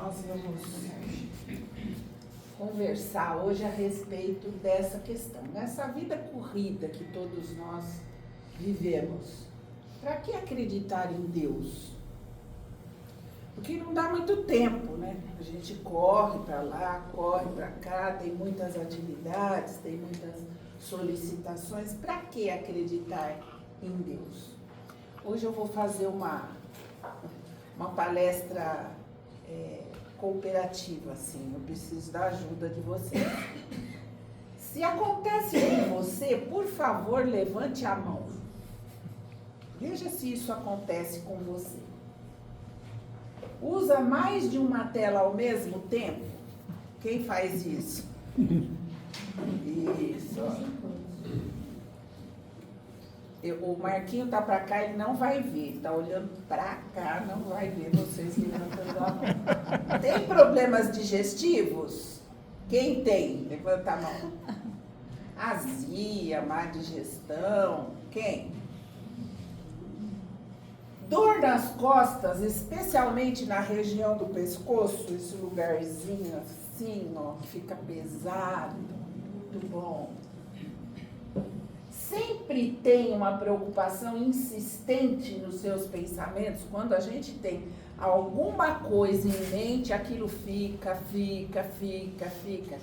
Nós vamos conversar hoje a respeito dessa questão. Nessa vida corrida que todos nós vivemos, para que acreditar em Deus? Porque não dá muito tempo, né? A gente corre para lá, corre para cá, tem muitas atividades, tem muitas solicitações. Para que acreditar em Deus? Hoje eu vou fazer uma palestra cooperativa, assim. Eu preciso da ajuda de vocês. Se acontece com você, por favor, levante a mão. Veja se isso acontece com você. Usa mais de uma tela ao mesmo tempo? Quem faz isso? Isso. O Marquinho tá para cá, ele não vai ver. Tá olhando para cá, não vai ver vocês levantando a mão. Tem problemas digestivos? Quem tem? Levanta a mão. Azia, má digestão. Quem? Dor nas costas, especialmente na região do pescoço, esse lugarzinho assim, ó, que fica pesado. Muito bom. Sempre tem uma preocupação insistente nos seus pensamentos. Quando a gente tem alguma coisa em mente, aquilo fica.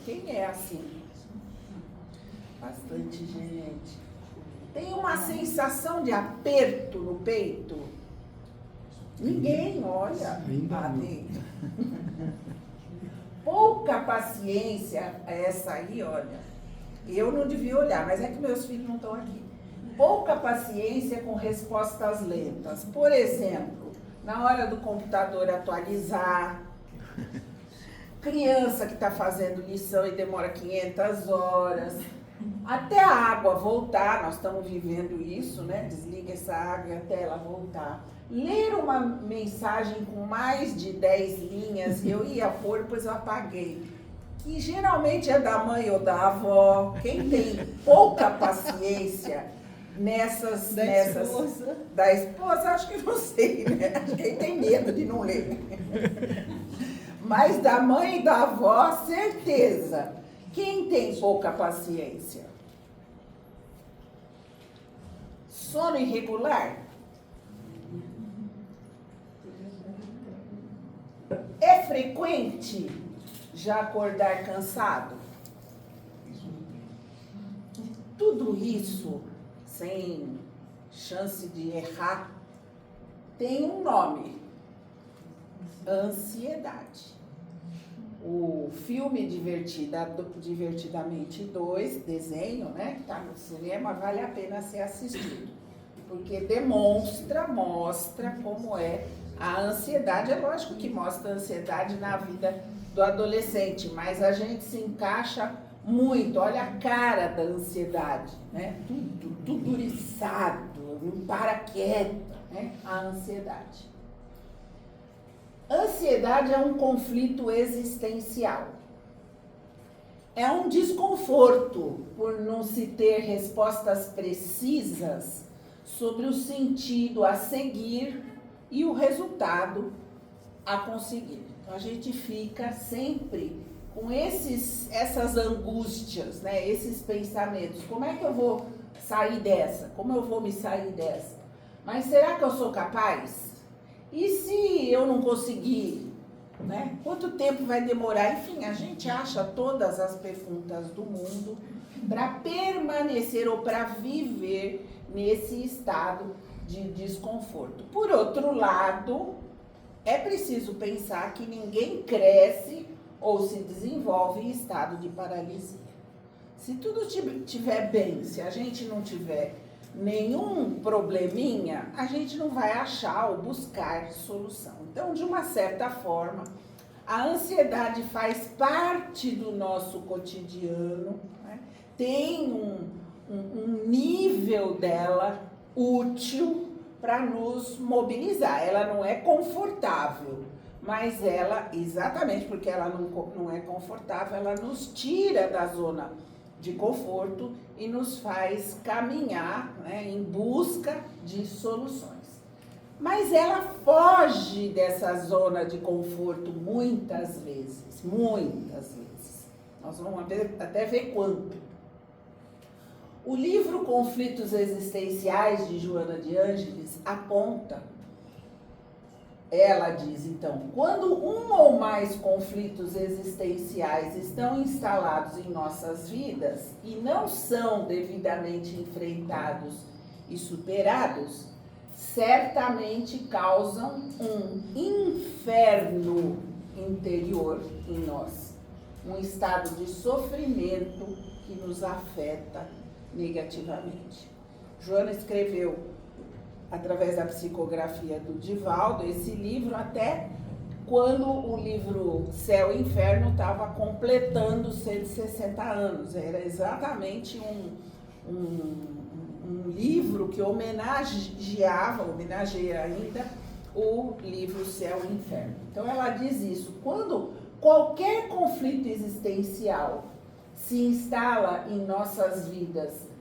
Quem é assim? Bastante gente. Tem uma sensação de aperto no peito? Ninguém olha lá dentro. Pouca paciência, essa aí, olha. Eu não devia olhar, mas é que meus filhos não estão aqui. Pouca paciência com respostas lentas. Por exemplo, na hora do computador atualizar, criança que está fazendo lição e demora 500 horas, até a água voltar, nós estamos vivendo isso, né? Desliga essa água até ela voltar. Ler uma mensagem com mais de 10 linhas, eu ia pôr, depois eu apaguei. Que geralmente é da mãe ou da avó. Quem tem pouca paciência da esposa, acho que não sei, né? Acho que quem tem medo de não ler. Mas da mãe e da avó, certeza. Quem tem pouca paciência? Sono irregular? É frequente já acordar cansado? Tudo isso, sem chance de errar, tem um nome: ansiedade. O filme Divertidamente 2, desenho, né, que está no cinema, vale a pena ser assistido, porque mostra como é a ansiedade. É lógico que mostra a ansiedade na vida do adolescente, mas a gente se encaixa muito. Olha a cara da ansiedade, né? Tudo eriçado, não para quieta, né? A ansiedade. Ansiedade é um conflito existencial. É um desconforto por não se ter respostas precisas sobre o sentido a seguir e o resultado a conseguir. Então a gente fica sempre com essas angústias, né? Esses pensamentos. Como é que eu vou sair dessa? Como eu vou me sair dessa? Mas será que eu sou capaz? E se eu não conseguir, né? Quanto tempo vai demorar? Enfim, a gente acha todas as perguntas do mundo para permanecer ou para viver nesse estado de desconforto. Por outro lado, é preciso pensar que ninguém cresce ou se desenvolve em estado de paralisia. Se tudo estiver bem, se a gente não tiver nenhum probleminha, a gente não vai achar ou buscar solução. Então, de uma certa forma, a ansiedade faz parte do nosso cotidiano, né? Tem um nível dela útil para nos mobilizar. Ela não é confortável, mas ela, exatamente porque ela não é confortável, ela nos tira da zona de conforto e nos faz caminhar, né, em busca de soluções. Mas ela foge dessa zona de conforto muitas vezes, muitas vezes. Nós vamos até ver quanto. O livro Conflitos Existenciais, de Joana de Ângeles, aponta, ela diz, então, quando um ou mais conflitos existenciais estão instalados em nossas vidas e não são devidamente enfrentados e superados, certamente causam um inferno interior em nós, um estado de sofrimento que nos afeta negativamente. Joana escreveu, através da psicografia do Divaldo, esse livro até quando o livro Céu e Inferno estava completando 160 anos. Era exatamente um livro que homenageia ainda o livro Céu e Inferno. Então ela diz isso, quando qualquer conflito existencial se instala em nossas vidas,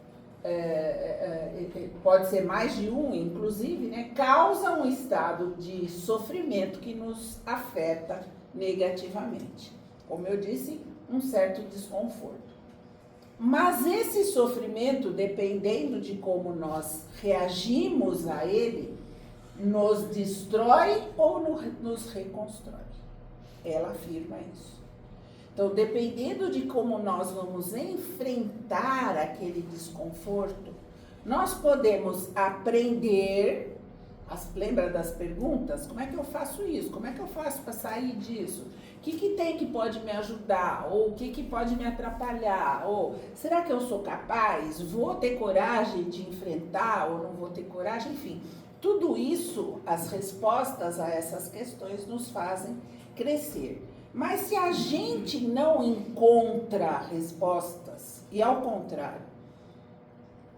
pode ser mais de um, inclusive, né, causa um estado de sofrimento que nos afeta negativamente. Como eu disse, um certo desconforto. Mas esse sofrimento, dependendo de como nós reagimos a ele, nos destrói ou nos reconstrói. Ela afirma isso. Então, dependendo de como nós vamos enfrentar aquele desconforto, nós podemos aprender. Lembra das perguntas? Como é que eu faço isso? Como é que eu faço para sair disso? O que tem que pode me ajudar? Ou o que pode me atrapalhar? Ou será que eu sou capaz? Vou ter coragem de enfrentar ou não vou ter coragem? Enfim, tudo isso, as respostas a essas questões nos fazem crescer. Mas se a gente não encontra respostas, e ao contrário,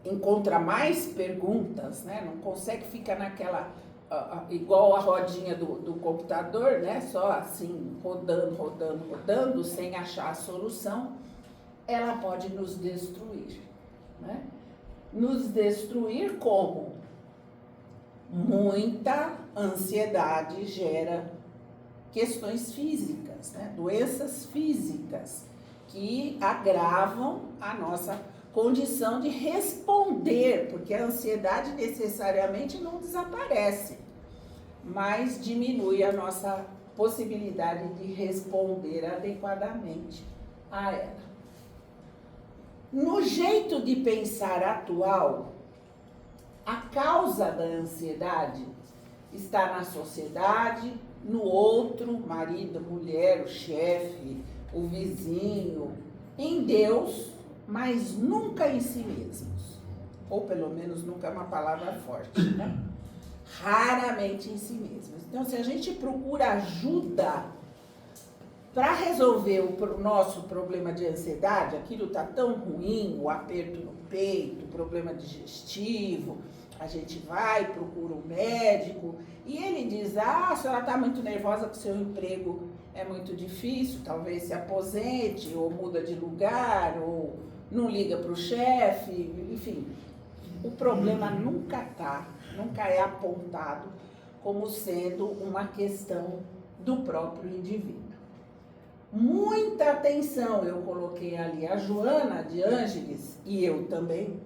encontra mais perguntas, né? Não consegue ficar naquela, igual a rodinha do computador, né? Só assim, rodando, sem achar a solução, ela pode nos destruir, né? Nos destruir como? Muita ansiedade gera questões físicas, né? Doenças físicas que agravam a nossa condição de responder, porque a ansiedade necessariamente não desaparece, mas diminui a nossa possibilidade de responder adequadamente a ela. No jeito de pensar atual, a causa da ansiedade está na sociedade, no outro, marido, mulher, o chefe, o vizinho, em Deus, mas nunca em si mesmos. Ou pelo menos nunca é uma palavra forte, né? Raramente em si mesmos. Então, se a gente procura ajuda para resolver o nosso problema de ansiedade, aquilo está tão ruim, o aperto no peito, o problema digestivo, a gente vai, procura um médico e ele diz, a senhora está muito nervosa porque o seu emprego é muito difícil, talvez se aposente, ou muda de lugar, ou não liga para o chefe, enfim. O problema nunca é apontado como sendo uma questão do próprio indivíduo. Muita atenção eu coloquei ali, a Joana de Ângeles e eu também,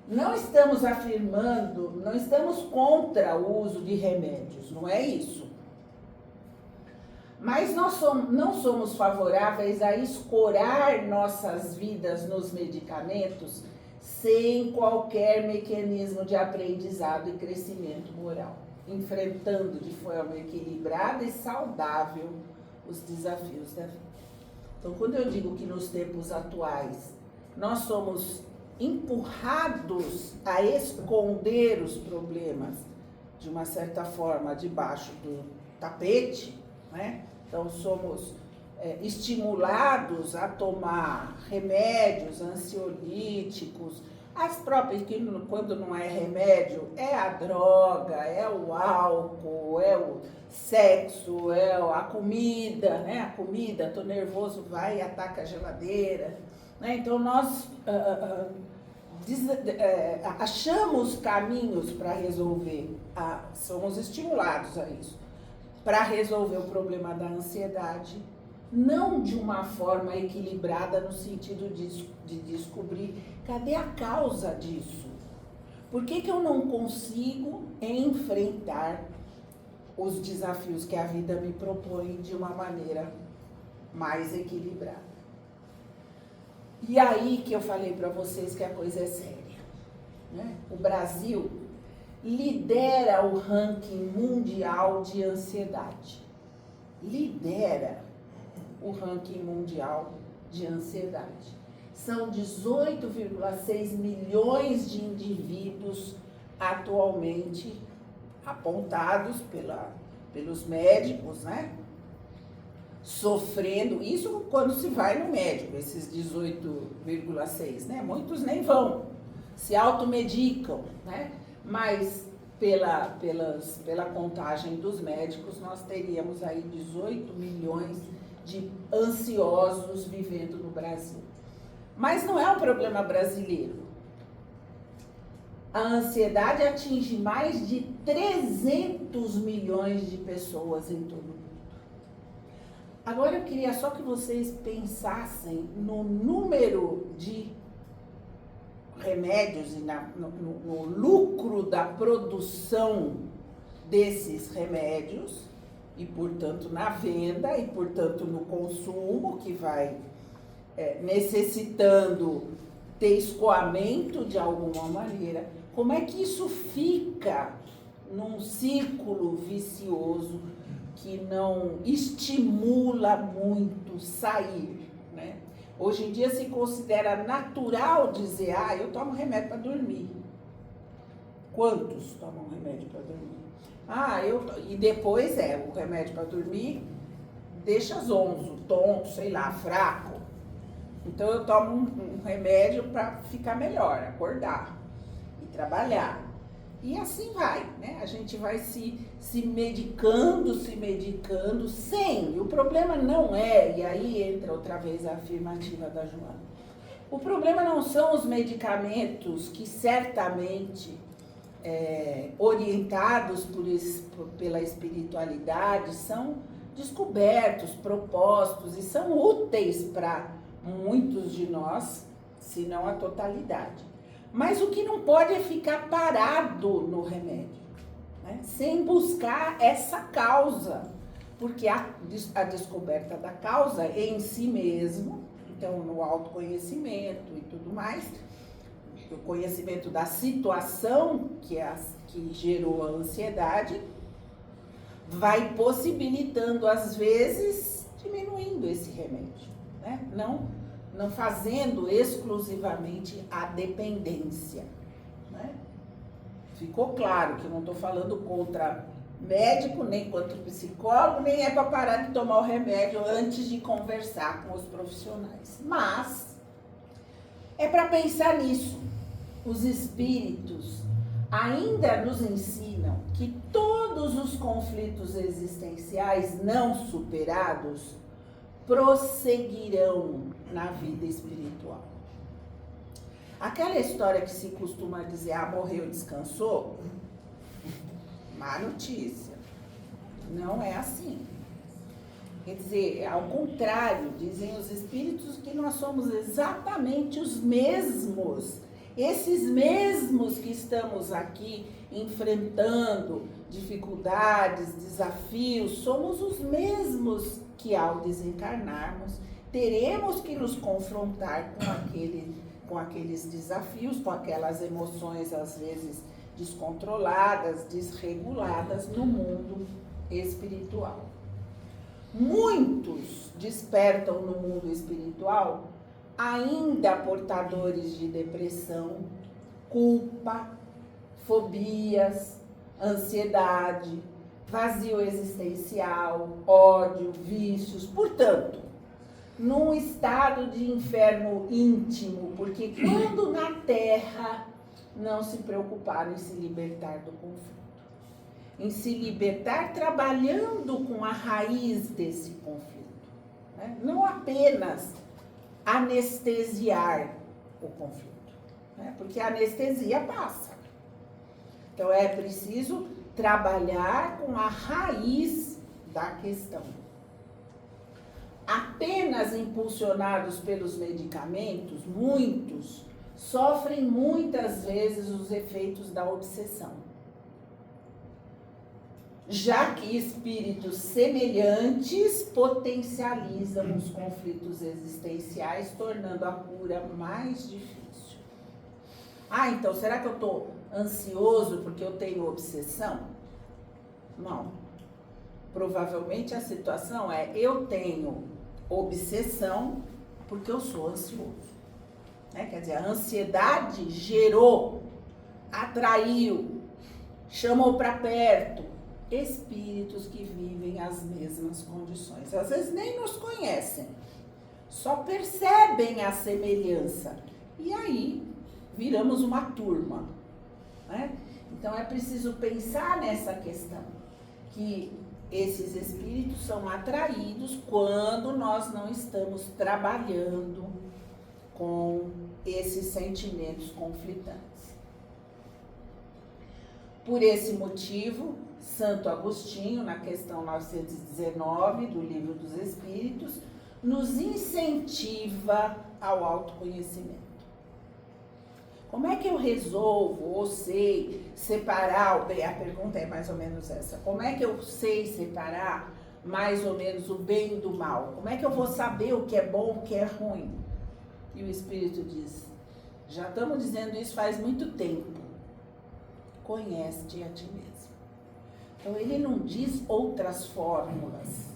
não estamos afirmando, não estamos contra o uso de remédios, não é isso. Mas nós não somos favoráveis a escorar nossas vidas nos medicamentos sem qualquer mecanismo de aprendizado e crescimento moral, enfrentando de forma equilibrada e saudável os desafios da vida. Então, quando eu digo que nos tempos atuais nós somos empurrados a esconder os problemas, de uma certa forma, debaixo do tapete, né? Então, somos estimulados a tomar remédios ansiolíticos, as próprias, que quando não é remédio, é a droga, é o álcool, é o sexo, é a comida, né? A comida, tô nervoso, vai e ataca a geladeira, né? Então, nós achamos caminhos para resolver, somos estimulados a isso, para resolver o problema da ansiedade, não de uma forma equilibrada no sentido de descobrir cadê a causa disso. Por que eu não consigo enfrentar os desafios que a vida me propõe de uma maneira mais equilibrada? E aí que eu falei para vocês que a coisa é séria, né? O Brasil lidera o ranking mundial de ansiedade. Lidera o ranking mundial de ansiedade. São 18,6 milhões de indivíduos atualmente apontados pelos médicos, né? Sofrendo, isso quando se vai no médico, esses 18,6, né? Muitos nem vão, se automedicam, né? Mas pela contagem dos médicos, nós teríamos aí 18 milhões de ansiosos vivendo no Brasil. Mas não é um problema brasileiro. A ansiedade atinge mais de 300 milhões de pessoas em todo o mundo. Agora eu queria só que vocês pensassem no número de remédios e no lucro da produção desses remédios e, portanto, na venda e, portanto, no consumo, que vai necessitando ter escoamento de alguma maneira. Como é que isso fica num círculo vicioso que não estimula muito sair, né? Hoje em dia se considera natural dizer, eu tomo remédio para dormir. Quantos tomam remédio para dormir? E depois o remédio para dormir deixa zonzo, tonto, sei lá, fraco. Então eu tomo um remédio para ficar melhor, acordar e trabalhar. E assim vai, né? A gente vai se medicando sem. O problema não e aí entra outra vez a afirmativa da Joana. O problema não são os medicamentos que certamente, orientados pela espiritualidade, são descobertos, propostos e são úteis para muitos de nós, se não a totalidade. Mas o que não pode é ficar parado no remédio, né? Sem buscar essa causa, porque a descoberta da causa em si mesmo, então no autoconhecimento e tudo mais, o conhecimento da situação que gerou a ansiedade, vai possibilitando, às vezes, diminuindo esse remédio, né? Não fazendo exclusivamente a dependência, né? Ficou claro que eu não estou falando contra médico, nem contra psicólogo, nem é para parar de tomar o remédio antes de conversar com os profissionais. Mas é para pensar nisso. Os espíritos ainda nos ensinam que todos os conflitos existenciais não superados prosseguirão na vida espiritual. Aquela história que se costuma dizer, morreu, descansou, má notícia. Não é assim. Quer dizer, ao contrário, dizem os espíritos que nós somos exatamente os mesmos. Esses mesmos que estamos aqui enfrentando dificuldades, desafios, somos os mesmos que ao desencarnarmos teremos que nos confrontar com aqueles desafios, com aquelas emoções às vezes descontroladas, desreguladas no mundo espiritual. Muitos despertam no mundo espiritual ainda portadores de depressão, culpa, fobias, ansiedade, vazio existencial, ódio, vícios, portanto, num estado de inferno íntimo, porque quando na Terra não se preocuparam em se libertar do conflito, em se libertar trabalhando com a raiz desse conflito, né? Não apenas anestesiar o conflito. né? Porque a anestesia passa. Então é preciso trabalhar com a raiz da questão. Apenas impulsionados pelos medicamentos, muitos sofrem muitas vezes os efeitos da obsessão, já que espíritos semelhantes potencializam os conflitos existenciais, tornando a cura mais difícil. Ah, então será que eu estou ansioso porque eu tenho obsessão? Não. Provavelmente a situação é: eu tenho obsessão porque eu sou ansioso. Né? Quer dizer, a ansiedade gerou, atraiu, chamou para perto espíritos que vivem as mesmas condições. Às vezes nem nos conhecem, só percebem a semelhança. E aí viramos uma turma. Né? Então é preciso pensar nessa questão, que esses espíritos são atraídos quando nós não estamos trabalhando com esses sentimentos conflitantes. Por esse motivo, Santo Agostinho, na questão 919 do Livro dos Espíritos, nos incentiva ao autoconhecimento. Como é que eu resolvo ou sei separar, a pergunta é mais ou menos essa, como é que eu sei separar mais ou menos o bem do mal? Como é que eu vou saber o que é bom, o que é ruim? E o Espírito diz: já estamos dizendo isso faz muito tempo, conhece-te a ti mesmo. Então ele não diz outras fórmulas,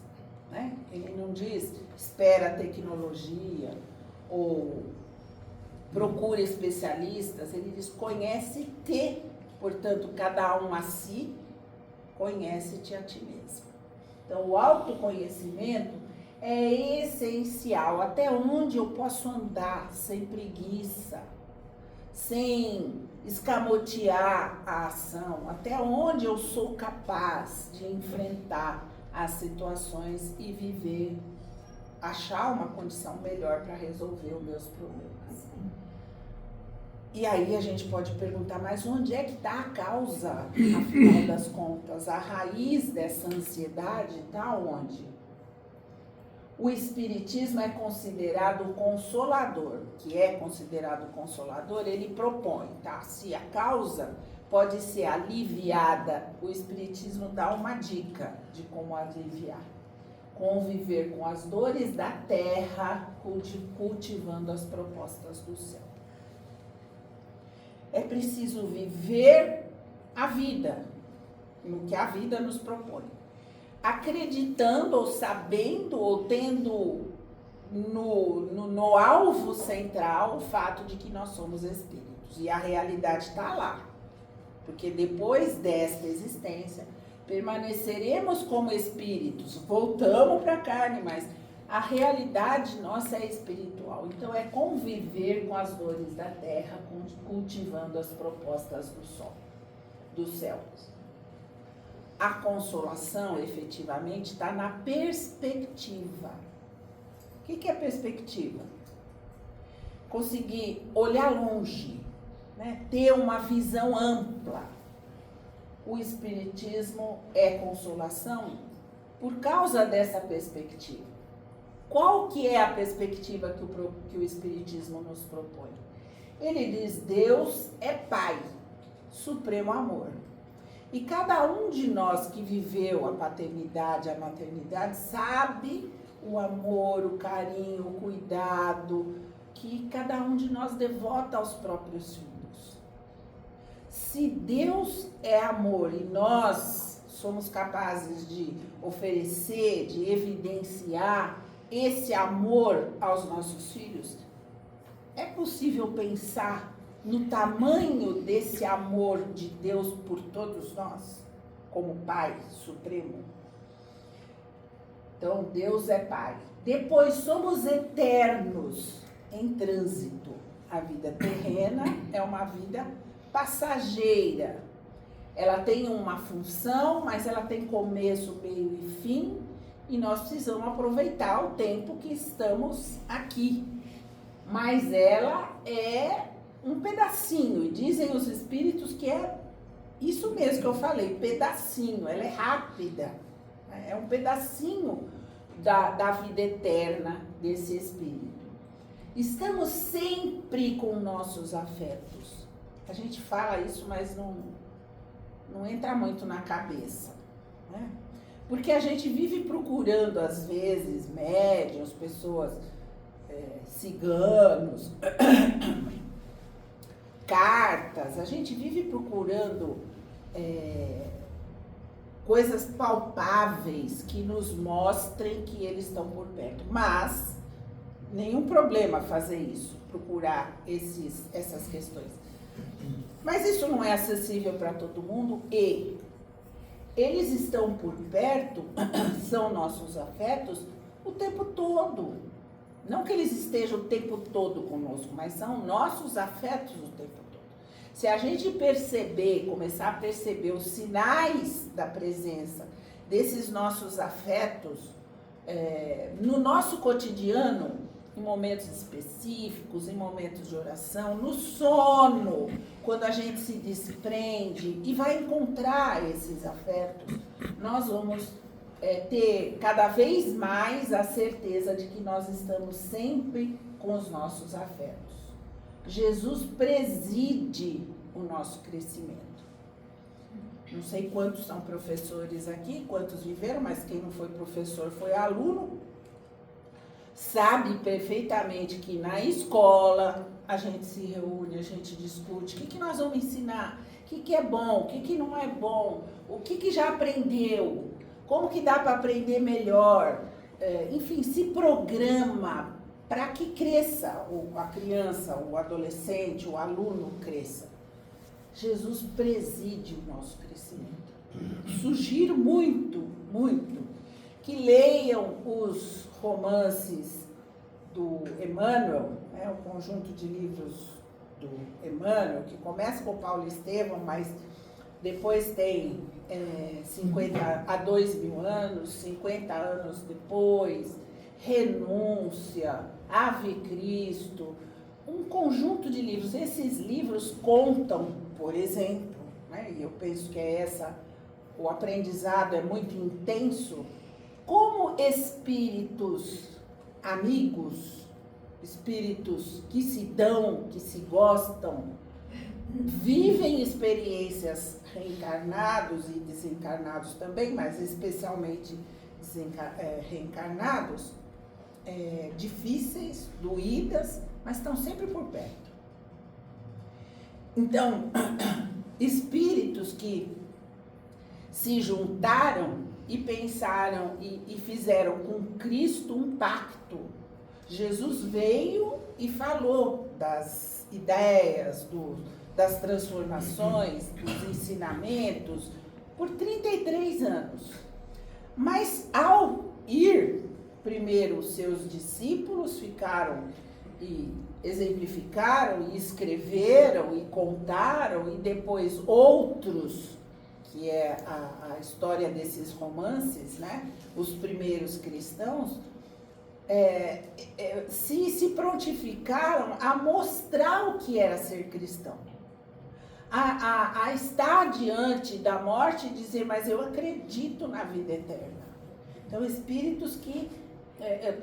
né? Ele não diz espera a tecnologia ou procure especialistas, ele diz conhece-te, portanto, cada um a si, conhece-te a ti mesmo. Então, o autoconhecimento é essencial. Até onde eu posso andar sem preguiça, sem escamotear a ação, até onde eu sou capaz de enfrentar as situações e viver, achar uma condição melhor para resolver os meus problemas. E aí a gente pode perguntar, mas onde é que está a causa, afinal das contas? A raiz dessa ansiedade está onde? O Espiritismo é considerado consolador, que é considerado consolador, ele propõe, tá? Se a causa pode ser aliviada, o Espiritismo dá uma dica de como aliviar. Conviver com as dores da terra, cultivando as propostas do céu. É preciso viver a vida, no que a vida nos propõe, acreditando ou sabendo ou tendo no alvo central o fato de que nós somos espíritos. E a realidade está lá, porque depois desta existência permaneceremos como espíritos, voltamos para a carne, mas a realidade nossa é espiritual. Então é conviver com as dores da terra, cultivando as propostas do céu. A consolação, efetivamente, está na perspectiva. O que é perspectiva? Conseguir olhar longe, né? Ter uma visão ampla. O Espiritismo é consolação por causa dessa perspectiva. Qual que é a perspectiva que o Espiritismo nos propõe? Ele diz: Deus é Pai, supremo amor. E cada um de nós que viveu a paternidade, a maternidade, sabe o amor, o carinho, o cuidado que cada um de nós devota aos próprios filhos. Se Deus é amor e nós somos capazes de oferecer, de evidenciar esse amor aos nossos filhos, é possível pensar no tamanho desse amor de Deus por todos nós, como Pai Supremo? Então, Deus é Pai. Depois, somos eternos em trânsito. A vida terrena é uma vida passageira. Ela tem uma função, mas ela tem começo, meio e fim, e nós precisamos aproveitar o tempo que estamos aqui. Mas ela é um pedacinho, e dizem os espíritos que é isso mesmo que eu falei, pedacinho, ela é rápida, é um pedacinho da vida eterna desse espírito. Estamos sempre com nossos afetos. A gente fala isso, mas não entra muito na cabeça, né? Porque a gente vive procurando, às vezes, médiuns, pessoas, ciganos, cartas, a gente vive procurando coisas palpáveis que nos mostrem que eles estão por perto. Mas, nenhum problema fazer isso, procurar essas questões. Mas isso não é acessível para todo mundo e eles estão por perto, são nossos afetos, o tempo todo. Não que eles estejam o tempo todo conosco, mas são nossos afetos o tempo todo. Se a gente começar a perceber os sinais da presença desses nossos afetos no nosso cotidiano, em momentos específicos, em momentos de oração, no sono, quando a gente se desprende e vai encontrar esses afetos, nós vamos ter cada vez mais a certeza de que nós estamos sempre com os nossos afetos. Jesus preside o nosso crescimento. Não sei quantos são professores aqui, quantos viveram, mas quem não foi professor foi aluno. Sabe perfeitamente que na escola a gente se reúne, a gente discute o que nós vamos ensinar, o que é bom, o que não é bom, o que já aprendeu, como que dá para aprender melhor, enfim, se programa para que cresça a criança, o adolescente, o aluno cresça. Jesus preside o nosso crescimento. Sugiro muito, muito, que leiam os romances do Emmanuel, o conjunto de livros do Emmanuel, que começa com Paulo Estevam, mas depois tem 50 a 2.000 anos, 50 anos depois, Renúncia, Ave Cristo, um conjunto de livros. Esses livros contam, por exemplo, e eu penso que o aprendizado é muito intenso, como espíritos amigos, espíritos que se dão, que se gostam, vivem experiências reencarnados e desencarnados também, mas especialmente reencarnados, difíceis, doídas, mas estão sempre por perto. Então, espíritos que se juntaram e pensaram e fizeram com Cristo um pacto. Jesus veio e falou das ideias, das transformações, dos ensinamentos, por 33 anos. Mas ao ir, primeiro os seus discípulos ficaram e exemplificaram, e escreveram, e contaram, e depois outros, que é a história desses romances, os primeiros cristãos, se prontificaram a mostrar o que era ser cristão. A estar diante da morte e dizer, mas eu acredito na vida eterna. Então, espíritos que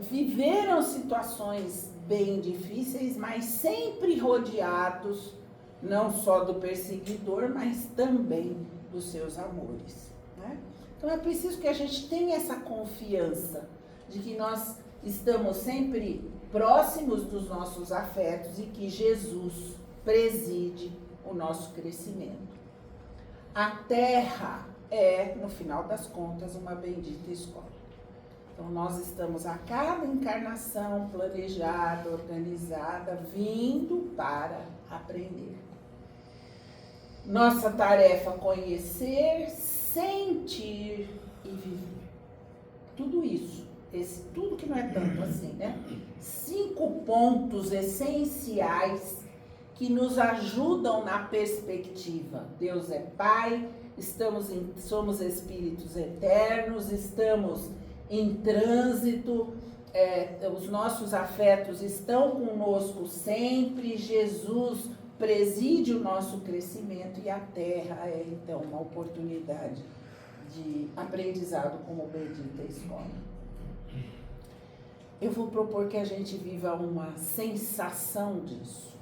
viveram situações bem difíceis, mas sempre rodeados, não só do perseguidor, mas também dos seus amores. Então, é preciso que a gente tenha essa confiança de que nós estamos sempre próximos dos nossos afetos e que Jesus preside o nosso crescimento. A Terra é, no final das contas, uma bendita escola. Então, nós estamos a cada encarnação planejada, organizada, vindo para aprender. Nossa tarefa é conhecer, sentir e viver. Tudo isso. Tudo que não é tanto assim, 5 pontos essenciais que nos ajudam na perspectiva. Deus é Pai, somos espíritos eternos, estamos em trânsito, os nossos afetos estão conosco sempre, Jesus preside o nosso crescimento e a terra é, então, uma oportunidade de aprendizado como bendita escola. Eu vou propor que a gente viva uma sensação disso,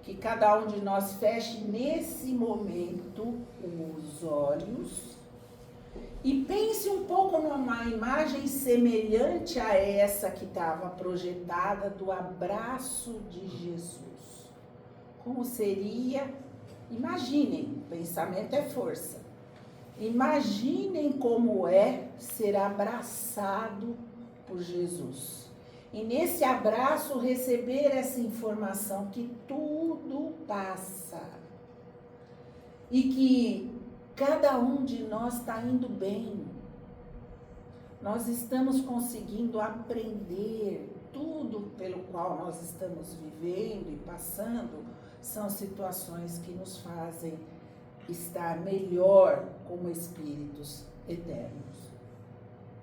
que cada um de nós feche nesse momento os olhos e pense um pouco numa imagem semelhante a essa que estava projetada do abraço de Jesus. Como seria? Imaginem, pensamento é força. Imaginem como é ser abraçado por Jesus. E nesse abraço receber essa informação que tudo passa. E que cada um de nós está indo bem. Nós estamos conseguindo aprender tudo pelo qual nós estamos vivendo e passando. São situações que nos fazem estar melhor como espíritos eternos.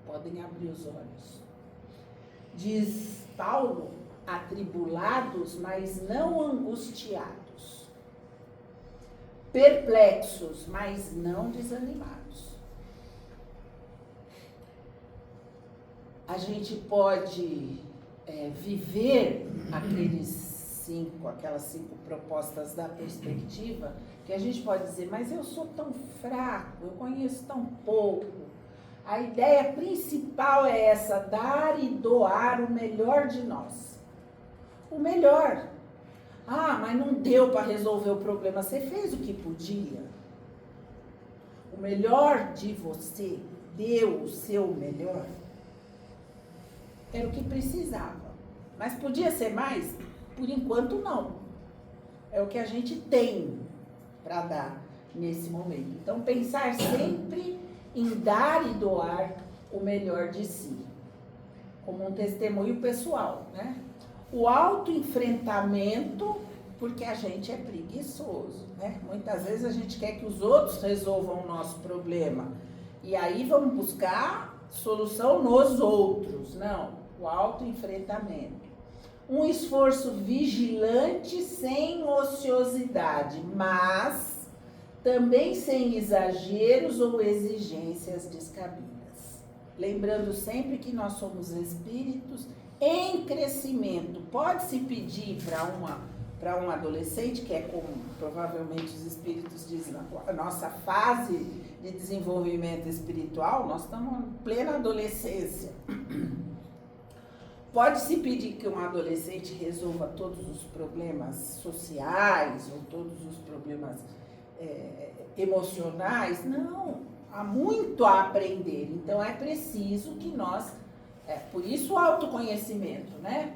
Podem abrir os olhos. Diz Paulo, atribulados, mas não angustiados. Perplexos, mas não desanimados. A gente pode viver aquelas 5 propostas da perspectiva, que a gente pode dizer, mas eu sou tão fraco, eu conheço tão pouco. A ideia principal é essa, dar e doar o melhor de nós. O melhor. Ah, mas não deu para resolver o problema, você fez o que podia. O melhor de você, deu o seu melhor. Era o que precisava. Mas podia ser mais? Por enquanto não. É o que a gente tem para dar nesse momento. Então pensar sempre em dar e doar o melhor de si. Como um testemunho pessoal, né? O autoenfrentamento, porque a gente é preguiçoso, né? Muitas vezes a gente quer que os outros resolvam o nosso problema. E aí vamos buscar solução nos outros. Não, o autoenfrentamento. Um esforço vigilante sem ociosidade, mas também sem exageros ou exigências descabidas. Lembrando sempre que nós somos espíritos em crescimento. Pode-se pedir para um adolescente, que é como provavelmente os espíritos dizem, a nossa fase de desenvolvimento espiritual, nós estamos em plena adolescência. Pode-se pedir que um adolescente resolva todos os problemas sociais ou todos os problemas emocionais? Não, há muito a aprender. Então é preciso que nós, por isso o autoconhecimento, né?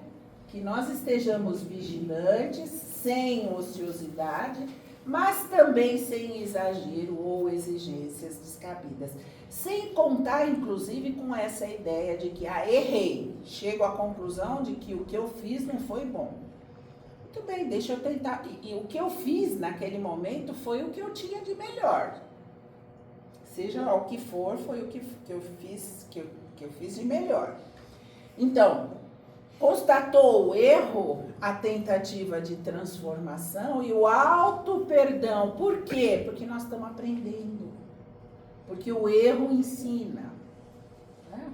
Que nós estejamos vigilantes, sem ociosidade, mas também sem exagero ou exigências descabidas. Sem contar, inclusive, com essa ideia de que, errei, chego à conclusão de que o que eu fiz não foi bom. Muito bem, deixa eu tentar. E o que eu fiz naquele momento foi o que eu tinha de melhor. Seja o que for, foi o que eu fiz de melhor. Então, constatou o erro, a tentativa de transformação e o auto-perdão. Por quê? Porque nós estamos aprendendo. Porque o erro ensina. Né?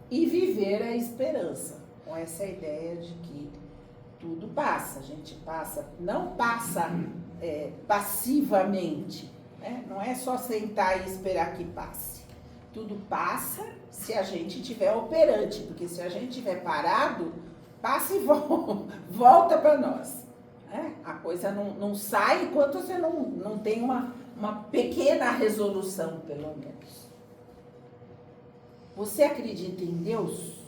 E viver a esperança. Com essa ideia de que tudo passa. A gente passa, não passa passivamente. Né? Não é só sentar e esperar que passe. Tudo passa se a gente estiver operante. Porque se a gente estiver parado, passa e volta para nós. Né? A coisa não sai enquanto você não tem uma pequena resolução, pelo menos. Você acredita em Deus?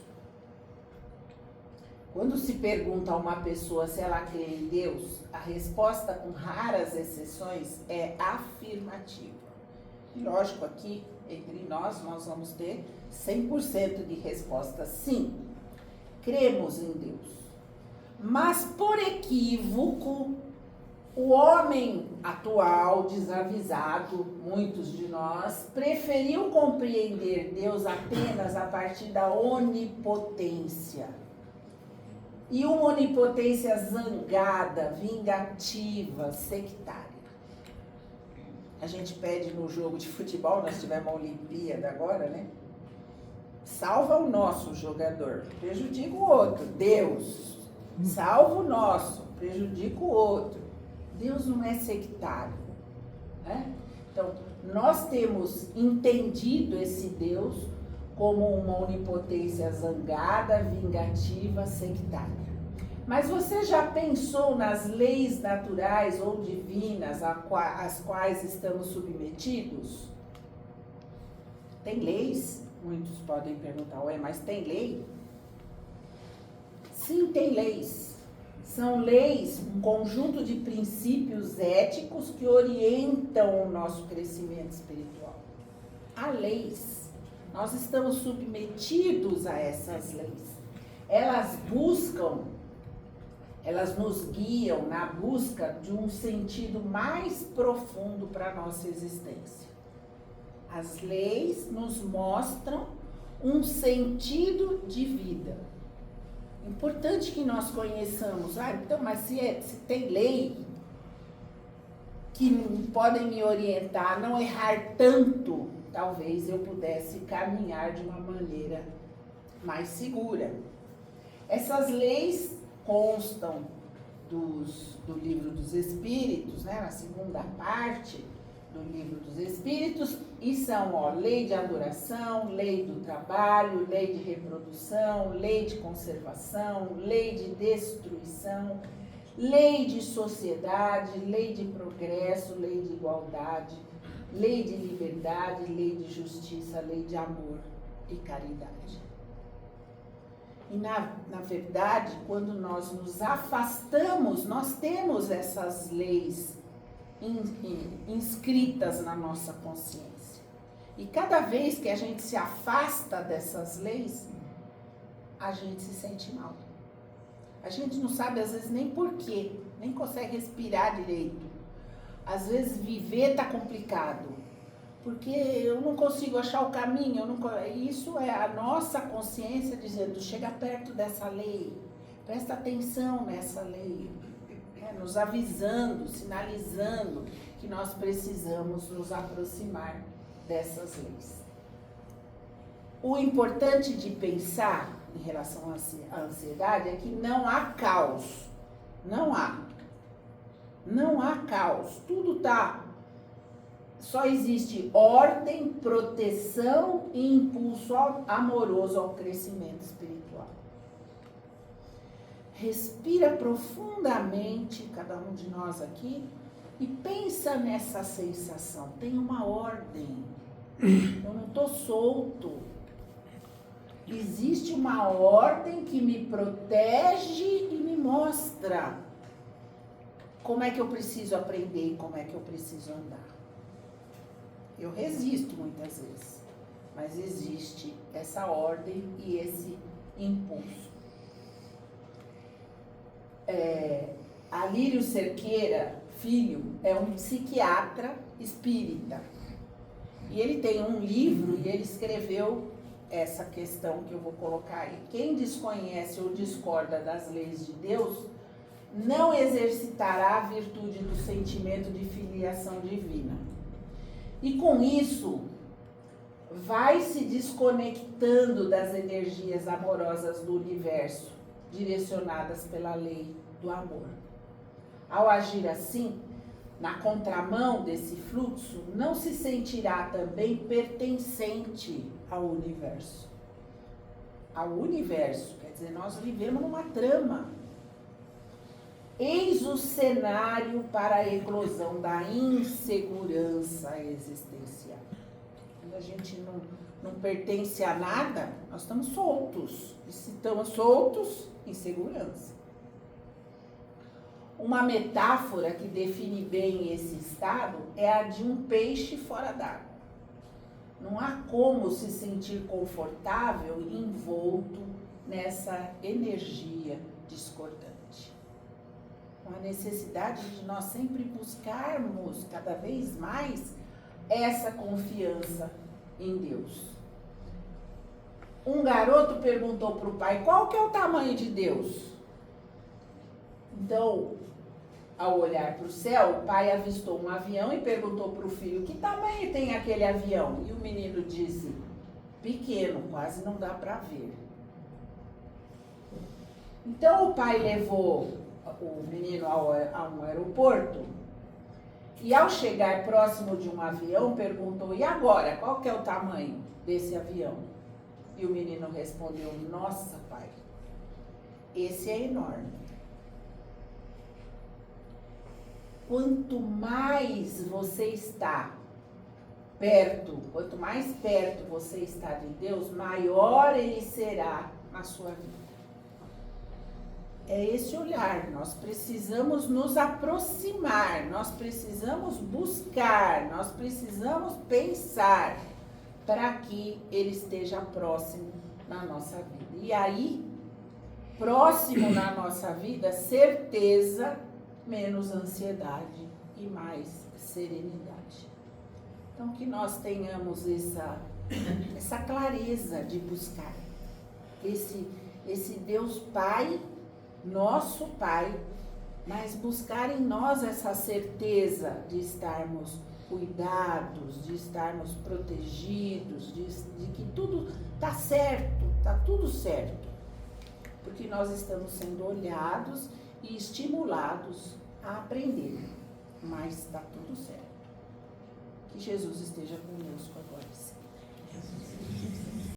Quando se pergunta a uma pessoa se ela crê em Deus, a resposta, com raras exceções, é afirmativa. E lógico, aqui, entre nós vamos ter 100% de resposta sim. Cremos em Deus. Mas, por equívoco, o homem atual, desavisado, muitos de nós, preferiu compreender Deus apenas a partir da onipotência. e uma onipotência zangada, vingativa, sectária. A gente pede no jogo de futebol, nós tivemos uma Olimpíada agora, né? Salva o nosso jogador, prejudica o outro. Deus, salva o nosso, prejudica o outro. Deus não é sectário, né? Então, nós temos entendido esse Deus como uma onipotência zangada, vingativa, sectária. Mas você já pensou nas leis naturais ou divinas às quais estamos submetidos? Tem leis? Muitos podem perguntar, ué, mas tem lei? Sim, tem leis. São leis, um conjunto de princípios éticos que orientam o nosso crescimento espiritual. Há leis. Nós estamos submetidos a essas leis. Elas nos guiam na busca de um sentido mais profundo para a nossa existência. As leis nos mostram um sentido de vida. Importante que nós conheçamos. Então, mas se tem lei que podem me orientar a não errar tanto, talvez eu pudesse caminhar de uma maneira mais segura. Essas leis constam do Livro dos Espíritos, né, na segunda parte do Livro dos Espíritos, e são lei de adoração, lei do trabalho, lei de reprodução, lei de conservação, lei de destruição, lei de sociedade, lei de progresso, lei de igualdade, lei de liberdade, lei de justiça, lei de amor e caridade. E na verdade, quando nós nos afastamos, nós temos essas leis inscritas na nossa consciência. E cada vez que a gente se afasta dessas leis, a gente se sente mal. A gente não sabe, às vezes, nem porquê, nem consegue respirar direito. Às vezes, viver está complicado, porque eu não consigo achar o caminho. Isso é a nossa consciência dizendo, chega perto dessa lei, presta atenção nessa lei. Nos avisando, sinalizando que nós precisamos nos aproximar dessas leis. O importante de pensar em relação à ansiedade é que não há caos. Não há caos. Tudo tá. Só existe ordem, proteção e impulso amoroso ao crescimento espiritual. Respira profundamente, cada um de nós aqui, e pensa nessa sensação. Tem uma ordem. Eu não estou solto. Existe uma ordem que me protege e me mostra como é que eu preciso aprender e como é que eu preciso andar. Eu resisto muitas vezes, mas existe essa ordem e esse impulso. Alírio Cerqueira Filho é um psiquiatra espírita. E ele tem um livro e ele escreveu essa questão que eu vou colocar aí. Quem desconhece ou discorda das leis de Deus não exercitará a virtude do sentimento de filiação divina. E com isso, vai se desconectando das energias amorosas do universo, direcionadas pela lei do amor. Ao agir assim, na contramão desse fluxo, não se sentirá também pertencente ao universo. Ao universo, quer dizer, nós vivemos numa trama. Eis o cenário para a eclosão da insegurança existencial. Quando a gente não pertence a nada, nós estamos soltos. E se estamos soltos, insegurança. Uma metáfora que define bem esse estado é a de um peixe fora d'água. Não há como se sentir confortável envolto nessa energia discordante. A necessidade de nós sempre buscarmos cada vez mais essa confiança em Deus. Um garoto perguntou para o pai, qual que é o tamanho de Deus? Então, ao olhar para o céu, o pai avistou um avião e perguntou para o filho: que tamanho tem aquele avião? E o menino disse: pequeno, quase não dá para ver. Então o pai levou o menino a um aeroporto e, ao chegar próximo de um avião, perguntou: e agora, qual que é o tamanho desse avião? E o menino respondeu: nossa, pai, esse é enorme. Quanto mais você está perto, quanto mais perto você está de Deus, maior Ele será na sua vida. É esse olhar, nós precisamos nos aproximar, nós precisamos buscar, nós precisamos pensar para que Ele esteja próximo na nossa vida. E aí, próximo na nossa vida, certeza, menos ansiedade e mais serenidade. Então, que nós tenhamos essa clareza de buscar esse Deus Pai, nosso Pai, mas buscar em nós essa certeza de estarmos cuidados, de estarmos protegidos, de que tudo está certo, está tudo certo, porque nós estamos sendo olhados e estimulados a aprender, mas está tudo certo. Que Jesus esteja conosco agora, sim.